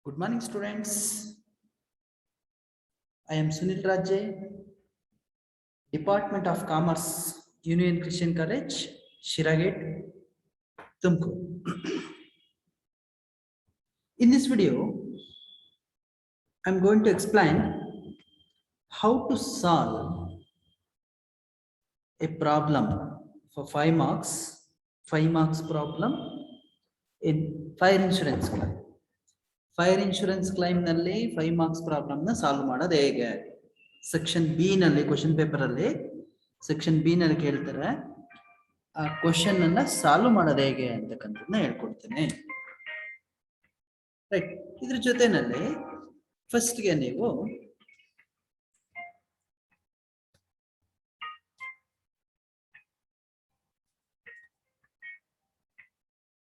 Good morning, students. I am Sunil Rajay, Department of Commerce, Union Christian College, Shiragate, Tumkur. In this video, I am going to explain how to solve a problem for 5 marks problem in fire insurance claim. Fire insurance claim ನಲ್ಲಿ 5 marks problem ನ solve ಮಾಡೋದು ಹೇಗೆ? Section B ನಲ್ಲಿ question paper ಅಲ್ಲಿ section B ನಲ್ಲಿ ಕೇಳ್ತಾರೆ, ಆ question ಅನ್ನ ಸಾಲ್ವ್ ಮಾಡೋದು ಹೇಗೆ ಅಂತಕ್ಕಂಥದ್ದನ್ನ ಹೇಳ್ಕೊಡ್ತೇನೆ. ರೈಟ್. ಇದ್ರ ಜೊತೆನಲ್ಲಿ ಫಸ್ಟ್ ಗೆ ನೀವು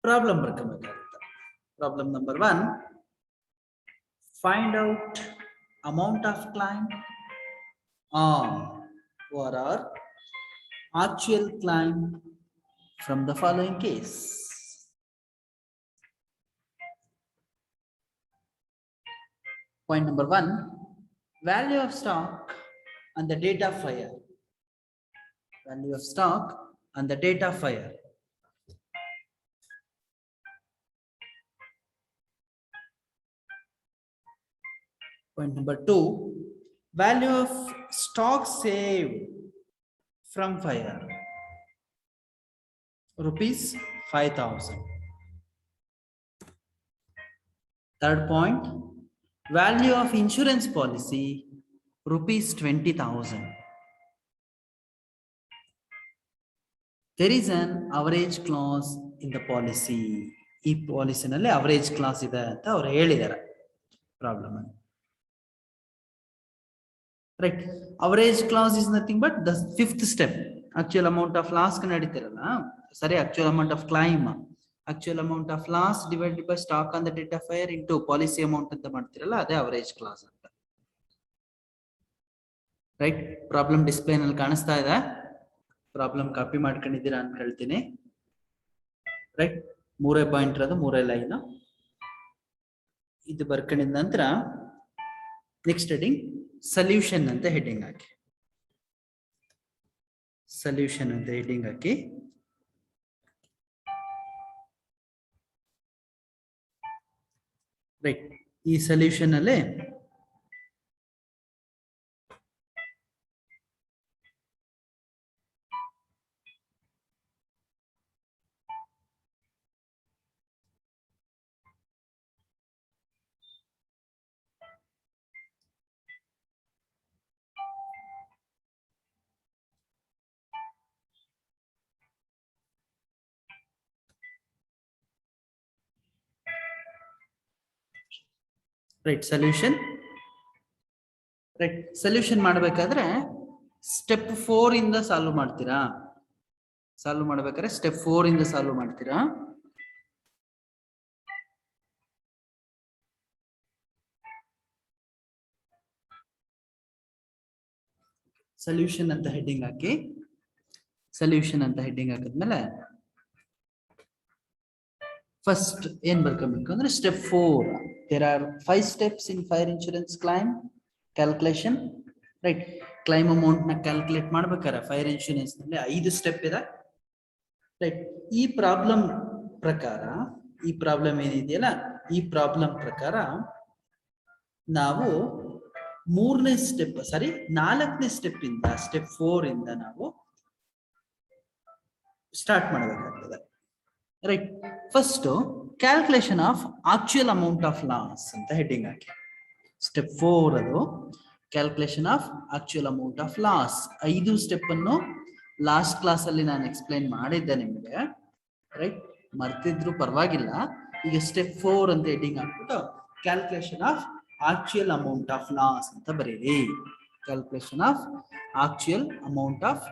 ಪ್ರಾಬ್ಲಮ್ ಬರ್ಕೋಬೇಕಾಗುತ್ತೆ. Problem number 1, find out amount of claim on or actual claim from the following case. Point number 1, value of stock and the date of fire. Value of stock and the date of fire. Point number 2, value of stock saved from fire, rupees 5,000. Third point, value of insurance policy, rupees 20,000. There is an average clause in the policy. ಈ ಪಾಲಿಸಿನಲ್ಲಿ average class ಇದೆ ಅಂತ ಅವರು ಹೇಳಿದ್ದಾರೆ problem ಅಲ್ಲಿ. Right. Average clause is nothing but the 5th step. Actual amount of loss ನಡೀತಿರಲ್ಲ, sorry, actual amount of claim, actual amount of loss divided by stock on the date of fire into policy amount ಅಂತ ಮಾಡ್ತಿರಲ್ಲ, ಅದೇ average class ಅಂತ. Right. Problem display ನಲ್ಲಿ ಕಾಣಿಸ್ತಾ ಇದೆ. Problem copy ಮಾಡ್ಕೊಂಡಿದ್ದೀರಾ ಅಂತ ಹೇಳ್ತೀನಿ. ರೈಟ್. 3 ಪಾಯಿಂಟ್ ಇರೋದು, 3 ಲೈನ್ ಇದು ಬರ್ಕೊಂಡಿದ ನಂತರ ನೆಕ್ಸ್ಟ್ ಹೆಡಿಂಗ್ ಸೊಲ್ಯೂಷನ್ ಅಂತ ಹೆಡಿಂಗ್ ಹಾಕಿ. ಸೊಲ್ಯೂಷನ್ ಅಂತ ಹೆಡಿಂಗ್ ಹಾಕಿ ರೈಟ್. ಈ ಸೊಲ್ಯೂಷನ್ ಅಲ್ಲಿ ರೈಟ್ ಸೊಲ್ಯೂಷನ್. ರೈಟ್. ಸೊಲ್ಯೂಷನ್ ಮಾಡಬೇಕಾದ್ರೆ ಸ್ಟೆಪ್ 4 ಇಂದ ಸಾಲ್ವ್ ಮಾಡ್ತೀರಾ. ಸಾಲ್ವ್ ಮಾಡಬೇಕಾದ್ರೆ ಸ್ಟೆಪ್ 4 ಇಂದ ಸಾಲ್ವ್ ಮಾಡ್ತೀರಾ. ಸೊಲ್ಯೂಷನ್ ಅಂತ ಹೆಡ್ಡಿಂಗ್ ಹಾಕಿ. ಸೊಲ್ಯೂಷನ್ ಅಂತ ಹೆಡ್ಡಿಂಗ್ ಹಾಕಿದ್ಮೇಲೆ ಫಸ್ಟ್ ಏನ್ ಬರ್ಕೊಬೇಕು ಅಂದ್ರೆ step 4. there are 5 steps in fire insurance claim calculation. Right. Claim amount ನ ಕ್ಯಾಲ್ಕುಲೇಟ್ ಮಾಡ್ಬೇಕಾರೆ ಫೈರ್ ಇನ್ಶೂರೆನ್ಸ್ ನಲ್ಲಿ 5 ಸ್ಟೆಪ್ ಇದೆ. ರೈಟ್. ಈ ಪ್ರಾಬ್ಲಮ್ ಪ್ರಕಾರ, ಈ ಪ್ರಾಬ್ಲಮ್ ಏನಿದೆಯಲ್ಲ, ಈ ಪ್ರಾಬ್ಲಮ್ ಪ್ರಕಾರ ನಾವು 3ನೇ ಸ್ಟೆಪ್, ಸಾರಿ 4ನೇ ಸ್ಟೆಪ್ ಇಂದ, ಸ್ಟೆಪ್ 4 ಇಂದ ನಾವು ಸ್ಟಾರ್ಟ್ ಮಾಡಬೇಕಾಗ್ತದೆ. Right. First calculation of actual amount of loss ಅಂತ ಹೆಡ್ಡಿಂಗ್ ಹಾಕಿ. ಸ್ಟೆಪ್ 4 ಅದು calculation of actual amount of loss. 5 step ಅನ್ನು ಲಾಸ್ಟ್ ಕ್ಲಾಸ್ ಅಲ್ಲಿ ನಾನು ಎಕ್ಸ್ಪ್ಲೈನ್ ಮಾಡಿದ್ದೆ ನಿಮಗೆ. ರೈಟ್. ಮರ್ತಿದ್ರು ಪರವಾಗಿಲ್ಲ. ಈಗ ಸ್ಟೆಪ್ 4 ಅಂತ ಹೆಡ್ಡಿಂಗ್ ಹಾಕ್ಬಿಟ್ಟು calculation of actual amount of loss ಅಂತ ಬರೀರಿ. Calculation of actual amount of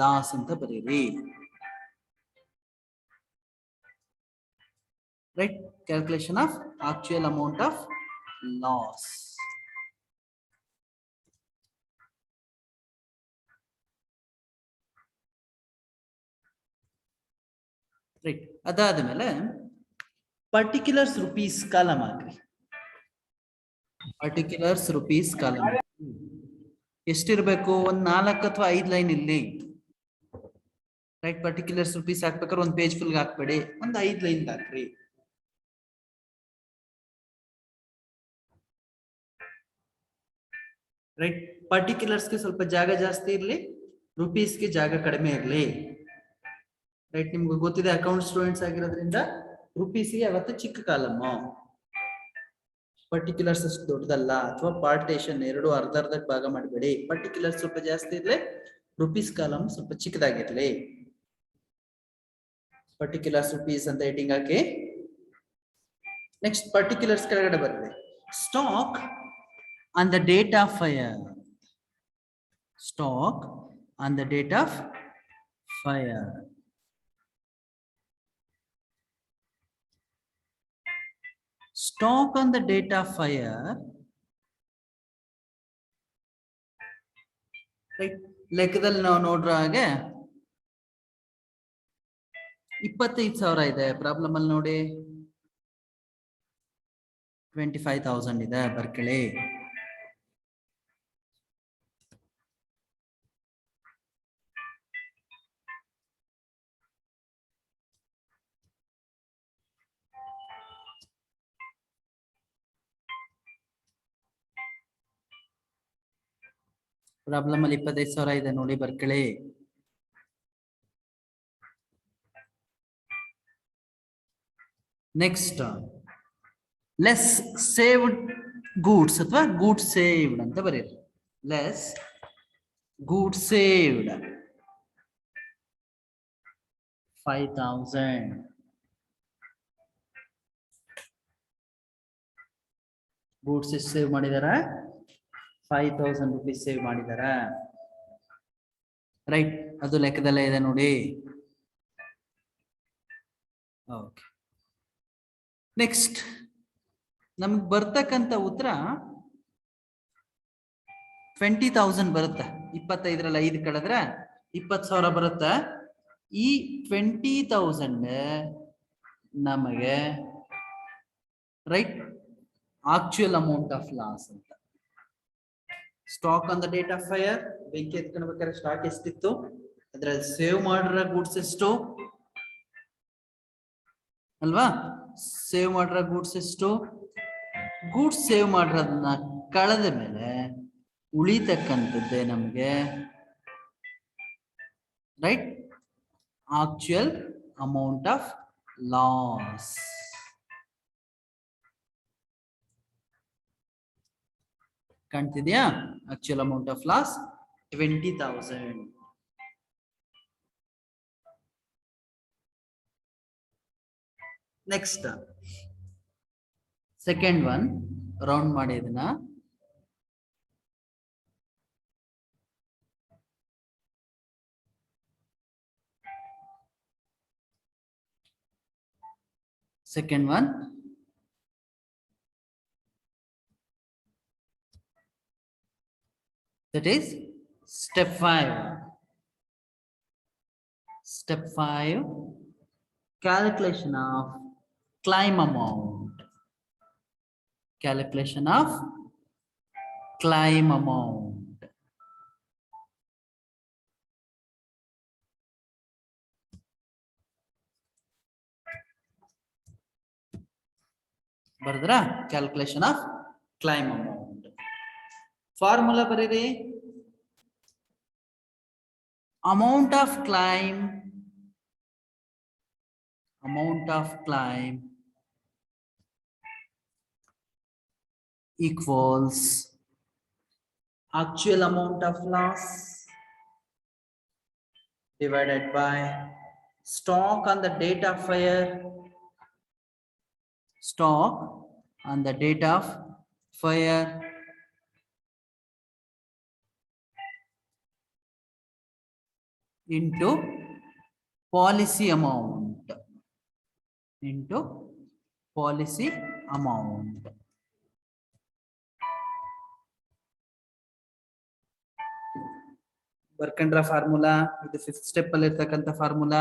loss ಅಂತ ಬರೀರಿ. Right. Calculation of actual amount of loss. Right. ಅದಾದ ಮೇಲೆ ಪರ್ಟಿಕ್ಯುಲರ್ಸ್ ರುಪೀಸ್ ಕಾಲಮ್ ಹಾಕ್ರಿ. ಪರ್ಟಿಕ್ಯುಲರ್ಸ್ ರುಪೀಸ್ ಕಾಲಮ್ ಎಷ್ಟಿರ್ಬೇಕು? ಒಂದ್ 4 ಅಥವಾ 5 ಲೈನ್ ಇಲ್ಲಿ. ರೈಟ್, ಪರ್ಟಿಕ್ಯುಲರ್ಸ್ ರುಪೀಸ್ ಹಾಕ್ಬೇಕಾದ್ರೆ ಒಂದ್ ಪೇಜ್ ಫುಲ್ ಹಾಕ್ಬೇಡಿ, ಒಂದ್ 5 ಲೈನ್ ಹಾಕ್ರಿ. ರೈಟ್, ಪರ್ಟಿಕ್ಯುಲರ್ಸ್ಗೆ ಸ್ವಲ್ಪ ಜಾಗ ಜಾಸ್ತಿ ಇರ್ಲಿ, ರುಪೀಸ್ಗೆ ಜಾಗ ಕಡಿಮೆ ಇರ್ಲಿ. ರೈಟ್, ನಿಮ್ಗೆ ಗೊತ್ತಿದೆ ಅಕೌಂಟ್ ಸ್ಟೂಡೆಂಟ್ಸ್ ಆಗಿರೋದ್ರಿಂದ ರುಪೀಸ್ಗೆ ಯಾವತ್ತು ಚಿಕ್ಕ ಕಾಲಮ್ಮು, ಪರ್ಟಿಕ್ಯುಲರ್ಸ್ ಅಷ್ಟು ದೊಡ್ಡದಲ್ಲ. ಅಥವಾ ಪಾರ್ಟೇಷನ್ ಎರಡು ಅರ್ಧ ಭಾಗ ಮಾಡಬೇಡಿ. ಪರ್ಟಿಕ್ಯುಲರ್ಸ್ ಸ್ವಲ್ಪ ಜಾಸ್ತಿ ಇರ್ಲಿ, ರುಪೀಸ್ ಕಾಲಮ್ ಸ್ವಲ್ಪ ಚಿಕ್ಕದಾಗಿರ್ಲಿ. ಪರ್ಟಿಕ್ಯುಲರ್ಸ್ ರುಪೀಸ್ ಅಂತ ಹೆಡ್ಡಿಂಗ್ ಹಾಕಿ. ನೆಕ್ಸ್ಟ್ ಪರ್ಟಿಕ್ಯುಲರ್ಸ್ ಕೆಳಗಡೆ ಬರ್ತದೆ stock on the date of fire. Stock on the date of fire. Stock on the date of fire. Right, ಲೆಕ್ಕದಲ್ಲಿ ನಾವು ನೋಡ್ರ ಹಾಗೆ 25,000 ಇದೆ. ಪ್ರಾಬ್ಲಮ್ ಅಲ್ಲಿ ನೋಡಿ 25,000 ಇದೆ, ಬರ್ಕಳಿ. ಪ್ರಾಬ್ಲಮ್ ಅಲ್ಲಿ 25,000 ಇದೆ ನೋಡಿ, ಬರ್ಕಳಿ. ನೆಕ್ಸ್ಟ್ ಲೆಸ್ ಸೇವ್ಡ್ ಗೂಡ್ಸ್ ಅಥವಾ ಗೂಡ್ಸ್ ಸೇವ್ಡ್ ಅಂತ ಬರೀರಿ. Less goods saved 5,000. ಗೂಡ್ಸ್ ಎಷ್ಟು ಸೇವ್ ಮಾಡಿದಾರ? 5,000 ರುಪೀಸ್ ಸೇವ್ ಮಾಡಿದಾರ. ರೈಟ್, ಅದು ಲೆಕ್ಕದಲ್ಲೇ ಇದೆ ನೋಡಿ. ಓಕೆ, ನೆಕ್ಸ್ಟ್ ನಮ್ಗೆ ಬರ್ತಕ್ಕಂಥ ಉತ್ತರ 20,000 ಬರುತ್ತೆ. 25ರಲ್ಲಿ 5 ಕಳೆದ್ರೆ 20,000 ಬರುತ್ತೆ. ಈ 20,000 ನಮಗೆ right actual amount of loss ಅಂತ. Stock on the date of fire, ಬೆಂಕಿ ಎತ್ಕೊಳ್ಬೇಕಾದ್ರೆ ಸ್ಟಾಕ್ ಎಷ್ಟಿತ್ತು, ಅದ್ರಲ್ಲಿ ಸೇವ್ ಮಾಡಿರೋ ಗೂಡ್ಸ್ ಎಷ್ಟು ಅಲ್ವಾ? ಸೇವ್ ಮಾಡಿರೋ ಗೂಡ್ಸ್ ಎಷ್ಟು? ಗೂಡ್ಸ್ ಸೇವ್ ಮಾಡಿರೋದನ್ನ ಕಳೆದ ಮೇಲೆ ಉಳಿತಕ್ಕಂಥದ್ದೇ ನಮಗೆ right actual amount of loss. ಕಾಣ್ತಿದ್ಯಾ? Actual amount of loss 20,000. Next second one round ಮಾಡಿ ಇದನ್ನ. Second one that is step 5. Step 5, calculation of claim amount. Calculation of claim amount. Bardra, calculation of claim amount. Formula bariri. Amount of claim equals actual amount of loss divided by stock on the date of fire. Stock on the date of fire into policy amount. Into policy amount. ಬರ್ಕಂಡ್ರ formula ಇದು 5th step ಅಲ್ಲಿ ಇರ್ತಕ್ಕಂಥ formula.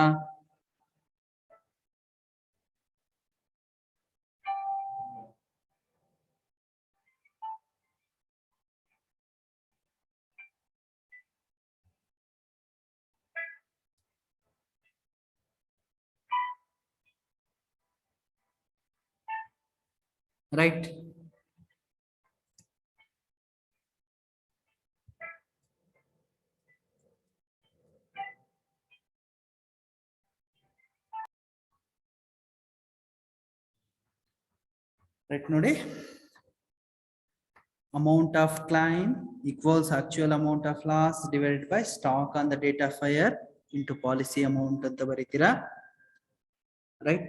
right? Right, nodi. Amount of claim equals actual amount of loss divided by stock on the date of fire into policy amount anta baritira, right?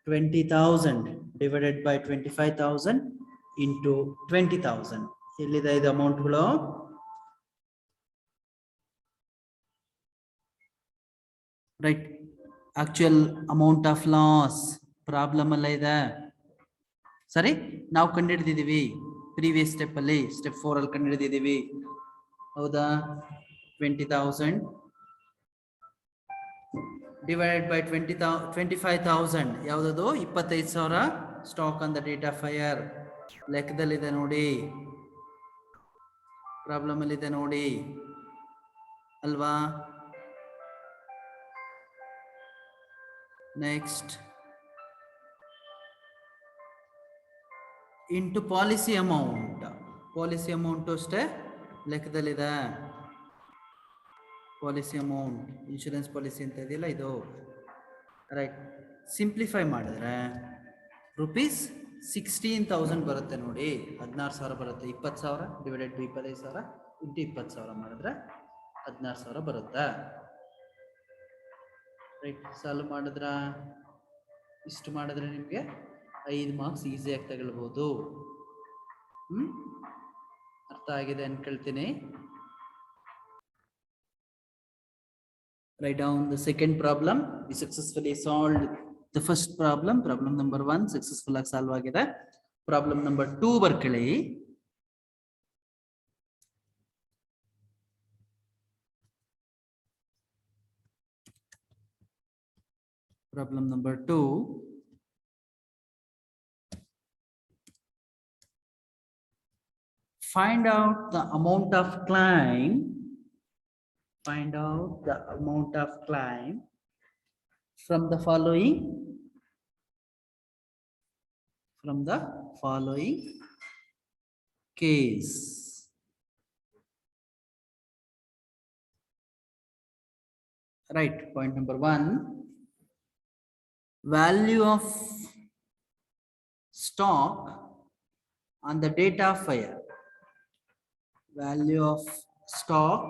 20,000 divided by 25,000 into 20,000. Illida idu amount galo, right? Actual amount of loss problem alla ida. ಸರಿ, ನಾವು ಕಂಡುಹಿಡಿದಿದ್ದೀವಿ previous step ಅಲ್ಲಿ, step 4 ಅಲ್ಲಿ ಕಂಡುಹಿಡಿದಿದ್ದೀವಿ, ಹೌದಾ? 20,000 divided by 25,000 ಯಾವ್ದದು? 25,000 stock on the date of fire. ಲೆಕ್ಕದಲ್ಲಿದೆ ನೋಡಿ, problem ಅಲ್ಲಿ ಇದೆ ನೋಡಿ ಅಲ್ವಾ? Next into policy amount. Policy amount ಅಷ್ಟೇ ಲೆಕ್ಕದಲ್ಲಿದೆ. ಪಾಲಿಸಿ ಅಮೌಂಟ್, ಇನ್ಶೂರೆನ್ಸ್ ಪಾಲಿಸಿ ಅಂತ ಇದೆಯಲ್ಲ ಇದು, ರೈಟ್? ಸಿಂಪ್ಲಿಫೈ ಮಾಡಿದ್ರೆ ರುಪೀಸ್ 16,000 ಬರುತ್ತೆ ನೋಡಿ, 16,000 ಬರುತ್ತೆ. 20,000 ಡಿವೈಡೆಡ್ ಬೈ 25,000 ಇಂಟು 20,000 ಮಾಡಿದ್ರೆ 16,000 ಬರುತ್ತೆ, ರೈಟ್? ಸಾಲ್ವ್ ಮಾಡಿದ್ರ ಇಷ್ಟು ಮಾಡಿದ್ರೆ ನಿಮಗೆ 5 ಮಾರ್ಕ್ಸ್ ಈಸಿಯಾಗಿ ತಗೊಳ್ಬಹುದು. ಅರ್ಥ ಆಗಿದೆ ಅನ್ಕೊಳ್ತೀನಿ. Write down the second problem. We successfully solved the first problem. Problem number 1 successful ಆಗಿ ಸಾಲ್ವ್ ಆಗಿದೆ. Problem number 2 ಬರ್ಕೊಳ್ಳಿ. Problem number 2. Find out the amount of claim. Find out the amount of claim from the following. From the following case. Right. Point number 1. Value of stock on the date of fire. Value of stock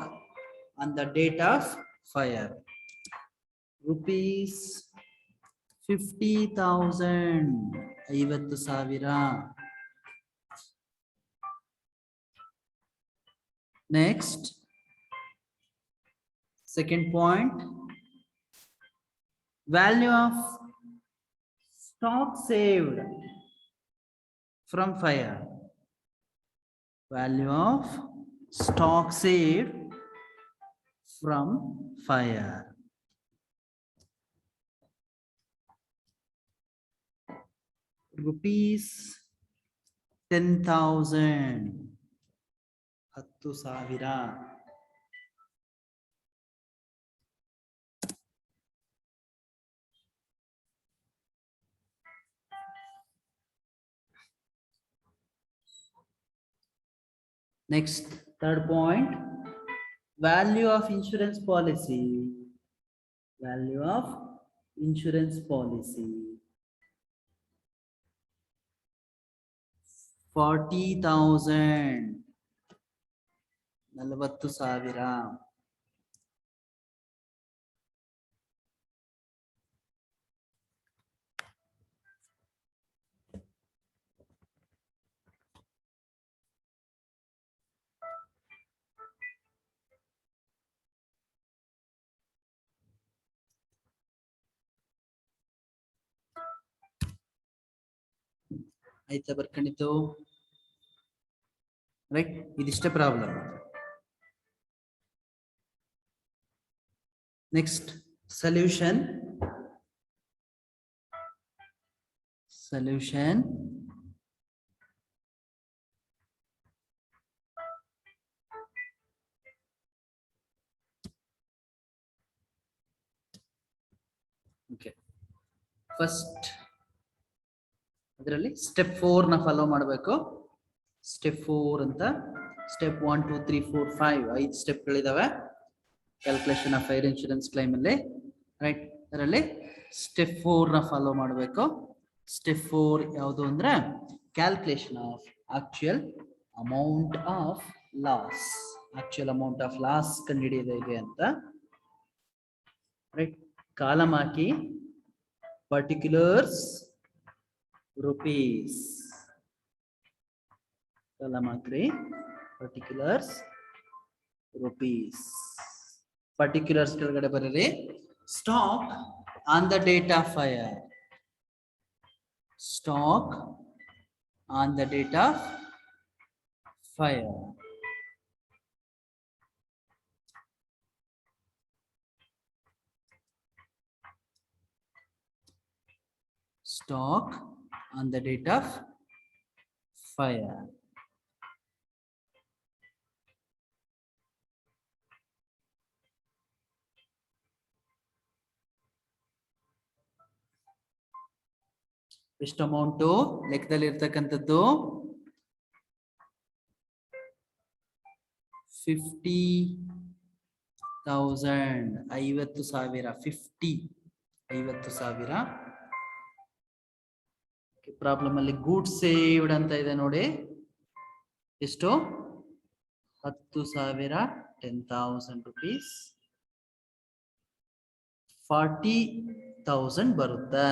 on the date of fire. Rupees 50,000. 50,000. Next. Second point. Value of stock saved from fire. Value of stock saved from fire. Rupees 10,000. 10,000. Next, third point, value of insurance policy. Value of insurance policy. 40,000. 40,000. ಆಯ್ತಾ ಬರ್ಕೊಂಡಿತ್ತು, right? ಇದಿಷ್ಟೇ problem. Next solution. Solution okay. First ಅದರಲ್ಲಿ step 4 ನ follow ಮಾಡಬೇಕು. Step 4 ಅಂತ step 1 2 3 4 5 5 ಸ್ಟೆಪ್ಗಳಿದಾವೆ calculation of fire insurance claim ಅಲ್ಲಿ, right. ಅದರಲ್ಲಿ ಸ್ಟೆಪ್ 4 ನ ಫಾಲೋ ಮಾಡಬೇಕು. ಸ್ಟೆಪ್ 4 ಯಾವುದು ಅಂದ್ರೆ calculation of actual amount of loss. Actual amount of loss ಕಂಡುಹಿಡಿಯೋದು ಹೇಗೆ ಅಂತ, ರೈಟ್. ಕಾಲಮ್ ಹಾಕಿ ಪರ್ಟಿಕ್ಯುಲರ್ಸ್ rupees, ಕಾಲಮ್ ಹಾಕ್ರಿ ಪರ್ಟಿಕ್ಯುಲರ್ಸ್ rupees. ಪರ್ಟಿಕ್ಯುಲರ್ಸ್ ಕೆಳಗಡೆ ಬರೀರಿ stock on the date of fire. Stock on the date of fire. Stock on the date of fire. ಎಷ್ಟು amount ಲೆಕ್ಕದಲ್ಲಿ ಇರ್ತಕ್ಕಂಥದ್ದು 50,000. 50,000. 50,000. ಪ್ರಾಬ್ಲಮ್ ಅಲ್ಲಿ ಗೂಡ್ಸ್ ಸೇವ್ಡ್ ಅಂತ ಇದೆ ನೋಡಿ. ಎಷ್ಟು? 10,000. 10,000 rupees. 40,000 ಬರುತ್ತೆ.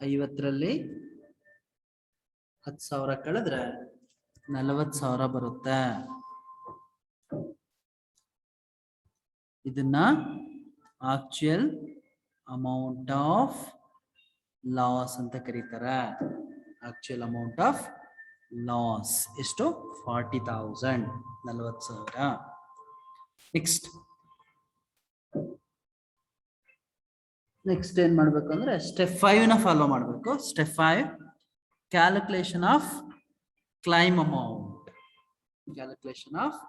50ರಲ್ಲಿ 10,000 ಕಳೆದ್ರೆ 40,000 ಬರುತ್ತೆ. ಇದನ್ನ ಆಕ್ಚುಯಲ್ ಅಮೌಂಟ್ ಆಫ್ ಲಾಸ್ ಅಂತ ಕರೀತಾರೆ. ಆಕ್ಚುಯಲ್ ಅಮೌಂಟ್ ಆಫ್ ಲಾಸ್ ಎಷ್ಟು? 40,000. 40,000. ನೆಕ್ಸ್ಟ್ ಏನ್ ಮಾಡ್ಬೇಕು ಅಂದ್ರೆ ಸ್ಟೆಪ್ 5 ನ ಫಾಲೋ ಮಾಡಬೇಕು. Step 5 calculation of climb amount. Calculation of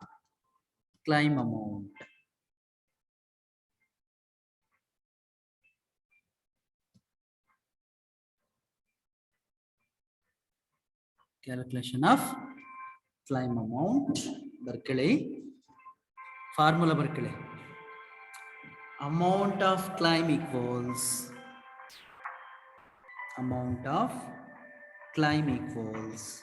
climb amount. Calculation of climb amount ಬರ್ಕೊಳ್ಳಿ. ಫಾರ್ಮುಲಾ ಬರ್ಕೊಳ್ಳಿ. Amount of claim equals amount of claim equals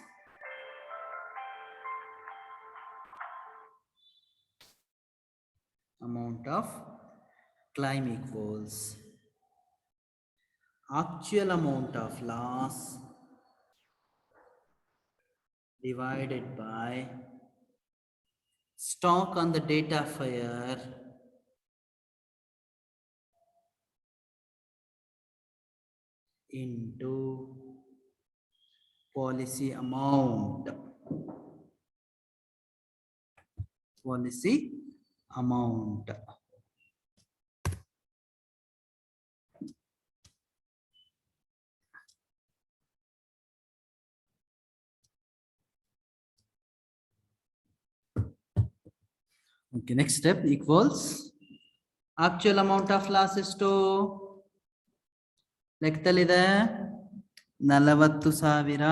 amount of claim equals actual amount of loss divided by stock on the date of fire into policy amount. Policy amount. Okay, next step equals actual amount of loss is to ಲೆಕ್ಕದಲ್ಲಿದೆ 40,000.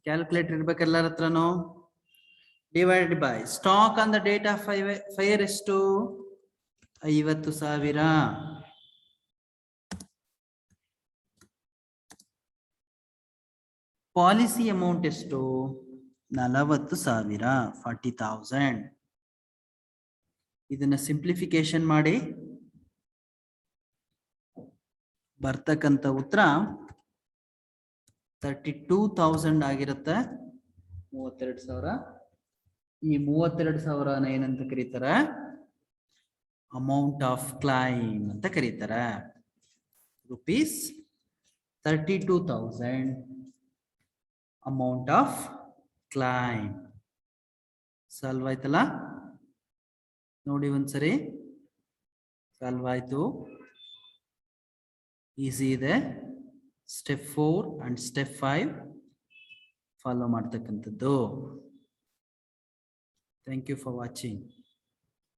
Calculator ಇರ್ಬೇಕು ಎಲ್ಲರ ಹತ್ರನು. Divided by stock on the date of fire ಎಷ್ಟು? 50,000. Policy amount ಎಷ್ಟು? 40,000. 40,000. ಇದನ್ನ simplification ಮಾಡಿ ಬರ್ತಕ್ಕಂಥ ಉತ್ತರ 32,000 ಆಗಿರುತ್ತೆ. 32,000. ಈ 32,000 ಏನಂತ ಕರೀತಾರೆ? ಅಮೌಂಟ್ ಆಫ್ ಕ್ಲೈಮ್ ಅಂತ ಕರೀತಾರೆ. rupees 32,000 amount of claim. Solve ಆಯ್ತಲ್ಲ? ನೋಡಿ ಒಂದ್ಸರಿ. ಸಾಲ್ವ್ ಆಯ್ತು. ಈಸಿ ಇದೆ. ಸ್ಟೆಪ್ 4 ಅಂಡ್ ಸ್ಟೆಪ್ 5 ಫಾಲೋ ಮಾಡ್ತಕ್ಕಂಥದ್ದು. Thank you for watching.